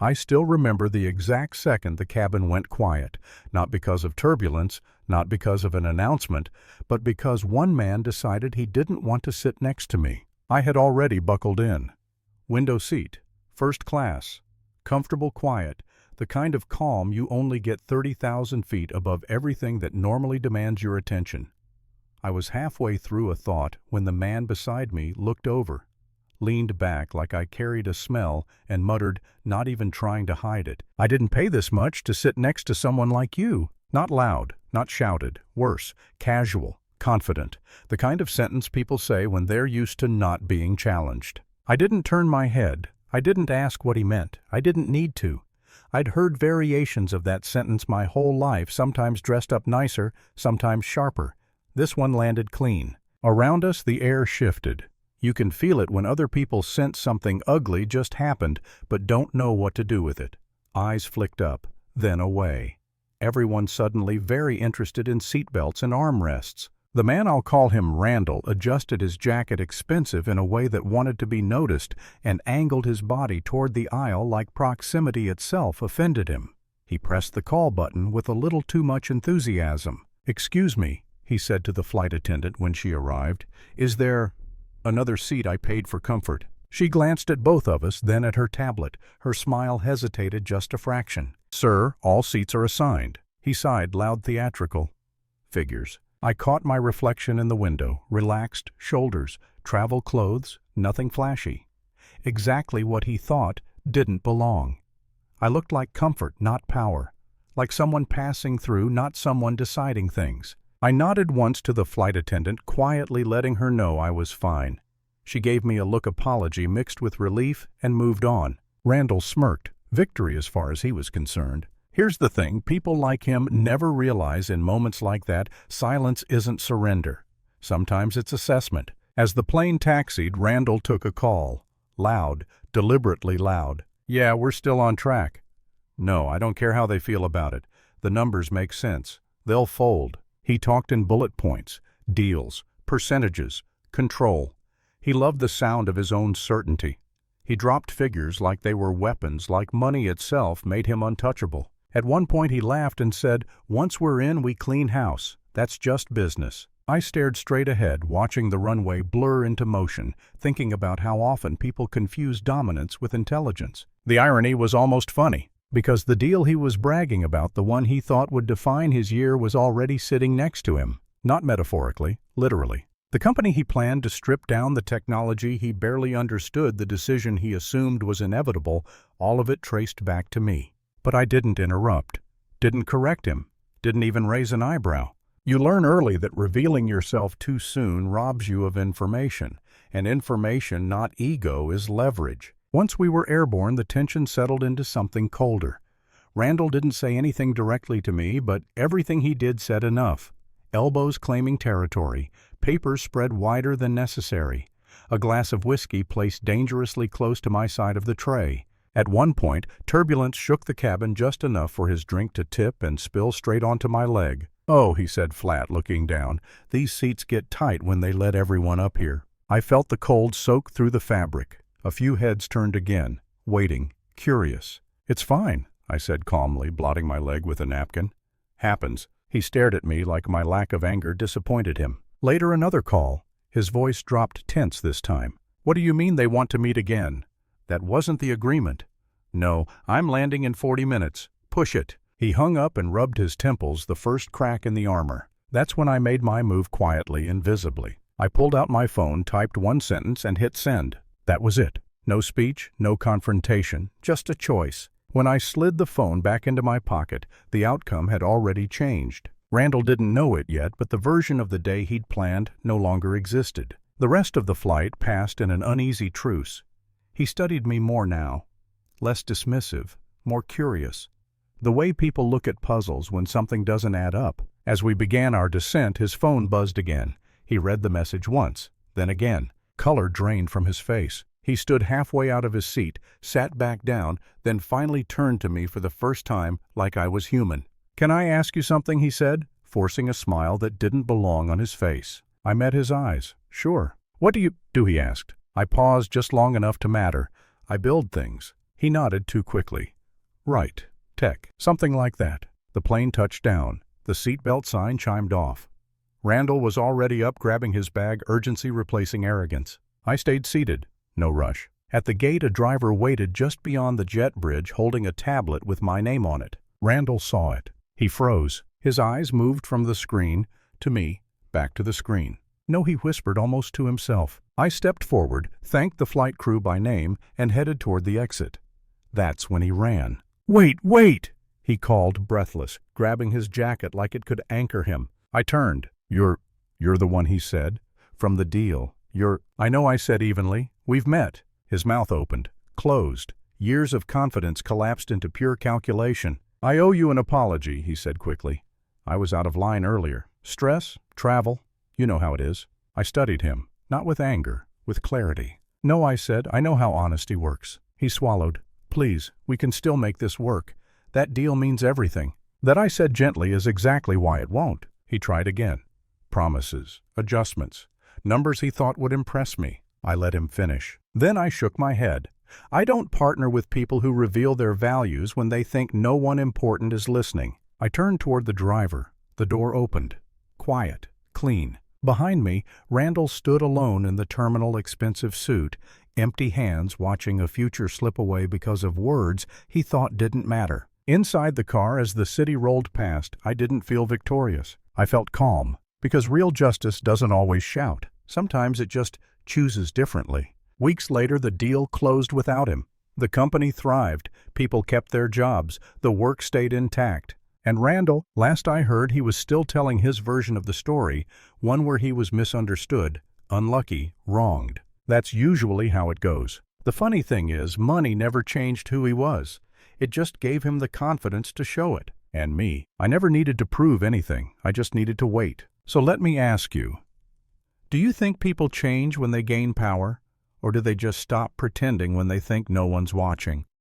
I still remember the exact second the cabin went quiet, not because of turbulence, not because of an announcement, but because one man decided he didn't want to sit next to me. I had already buckled in. Window seat, first class, comfortable quiet, the kind of calm you only get 30,000 feet above everything that normally demands your attention. I was halfway through a thought when the man beside me looked over, leaned back like I carried a smell, and muttered, not even trying to hide it, "I didn't pay this much to sit next to someone like you." Not loud, not shouted, worse, casual, confident, the kind of sentence people say when they're used to not being challenged. I didn't turn my head. I didn't ask what he meant. I didn't need to. I'd heard variations of that sentence my whole life, sometimes dressed up nicer, sometimes sharper. This one landed clean. Around us, the air shifted. You can feel it when other people sense something ugly just happened, but don't know what to do with it. Eyes flicked up, then away. Everyone suddenly very interested in seatbelts and armrests. The man, I'll call him Randall, adjusted his jacket expensive in a way that wanted to be noticed and angled his body toward the aisle like proximity itself offended him. He pressed the call button with a little too much enthusiasm. "Excuse me," he said to the flight attendant when she arrived. "Is there another seat? I paid for comfort." She glanced at both of us, then at her tablet. Her smile hesitated just a fraction. "Sir, all seats are assigned." He sighed, loud theatrical. "Figures." I caught my reflection in the window, relaxed shoulders, travel clothes, nothing flashy. Exactly what he thought didn't belong. I looked like comfort, not power. Like someone passing through, not someone deciding things. I nodded once to the flight attendant, quietly letting her know I was fine. She gave me a look apology mixed with relief and moved on. Randall smirked, victory as far as he was concerned. Here's the thing, people like him never realize in moments like that, silence isn't surrender. Sometimes it's assessment. As the plane taxied, Randall took a call. Loud, deliberately loud. "Yeah, we're still on track." "No, I don't care how they feel about it. The numbers make sense. They'll fold." He talked in bullet points, deals, percentages, control. He loved the sound of his own certainty. He dropped figures like they were weapons, like money itself made him untouchable. At one point he laughed and said, "Once we're in, we clean house. That's just business." I stared straight ahead, watching the runway blur into motion, thinking about how often people confuse dominance with intelligence. The irony was almost funny, because the deal he was bragging about, the one he thought would define his year, was already sitting next to him. Not metaphorically, literally. The company he planned to strip down, the technology he barely understood, the decision he assumed was inevitable, all of it traced back to me. But I didn't interrupt, didn't correct him, didn't even raise an eyebrow. You learn early that revealing yourself too soon robs you of information, and information, not ego, is leverage. Once we were airborne, the tension settled into something colder. Randall didn't say anything directly to me, but everything he did said enough. Elbows claiming territory, papers spread wider than necessary, a glass of whiskey placed dangerously close to my side of the tray. At one point, turbulence shook the cabin just enough for his drink to tip and spill straight onto my leg. "Oh," he said flat, looking down, "these seats get tight when they let everyone up here." I felt the cold soak through the fabric. A few heads turned again, waiting, curious. "It's fine," I said calmly, blotting my leg with a napkin. "Happens." He stared at me like my lack of anger disappointed him. Later another call. His voice dropped tense this time. "What do you mean they want to meet again? That wasn't the agreement." "No, I'm landing in 40 minutes. Push it." He hung up and rubbed his temples, the first crack in the armor. That's when I made my move quietly, invisibly. I pulled out my phone, typed one sentence, and hit send. That was it. No speech, no confrontation, just a choice. When I slid the phone back into my pocket, the outcome had already changed. Randall didn't know it yet, but the version of the day he'd planned no longer existed. The rest of the flight passed in an uneasy truce. He studied me more now. Less dismissive, more curious. The way people look at puzzles when something doesn't add up. As we began our descent, his phone buzzed again. He read the message once, then again. Color drained from his face. He stood halfway out of his seat, sat back down, then finally turned to me for the first time like I was human. "Can I ask you something?" he said, forcing a smile that didn't belong on his face. I met his eyes. "Sure." "What do you do?" he asked. I paused just long enough to matter. "I build things. He nodded too quickly. Right. Tech. Something like that. The plane touched down. The seatbelt sign chimed off. Randall was already up grabbing his bag, urgency replacing arrogance. I stayed seated. No rush. At the gate, a driver waited just beyond the jet bridge holding a tablet with my name on it. Randall saw it. He froze. His eyes moved from the screen to me, back to the screen. No, he whispered almost to himself. I stepped forward, thanked the flight crew by name, and headed toward the exit. That's when he ran. "Wait, wait!" he called, breathless, grabbing his jacket like it could anchor him. I turned. You're the one," he said. "From the deal. I know," I said evenly. "We've met." His mouth opened, closed. Years of confidence collapsed into pure calculation. "I owe you an apology," he said quickly. "I was out of line earlier. Stress, travel, you know how it is." I studied him, not with anger, with clarity. "No," I said, "I know how honesty works." He swallowed. "Please, we can still make this work. That deal means everything." That, I said gently, is exactly why it won't. He tried again. Promises, adjustments, numbers he thought would impress me. I let him finish. Then I shook my head. I don't partner with people who reveal their values when they think no one important is listening. I turned toward the driver. The door opened. Quiet, clean. Behind me, Randall stood alone in the terminal expensive suit, empty hands, watching a future slip away because of words he thought didn't matter. Inside the car, as the city rolled past, I didn't feel victorious. I felt calm, because real justice doesn't always shout. Sometimes it just chooses differently. Weeks later, the deal closed without him. The company thrived, people kept their jobs, the work stayed intact. And Randall, last I heard, he was still telling his version of the story, one where he was misunderstood, unlucky, wronged. That's usually how it goes. The funny thing is, money never changed who he was. It just gave him the confidence to show it. And me. I never needed to prove anything. I just needed to wait. So let me ask you, do you think people change when they gain power? Or do they just stop pretending when they think no one's watching?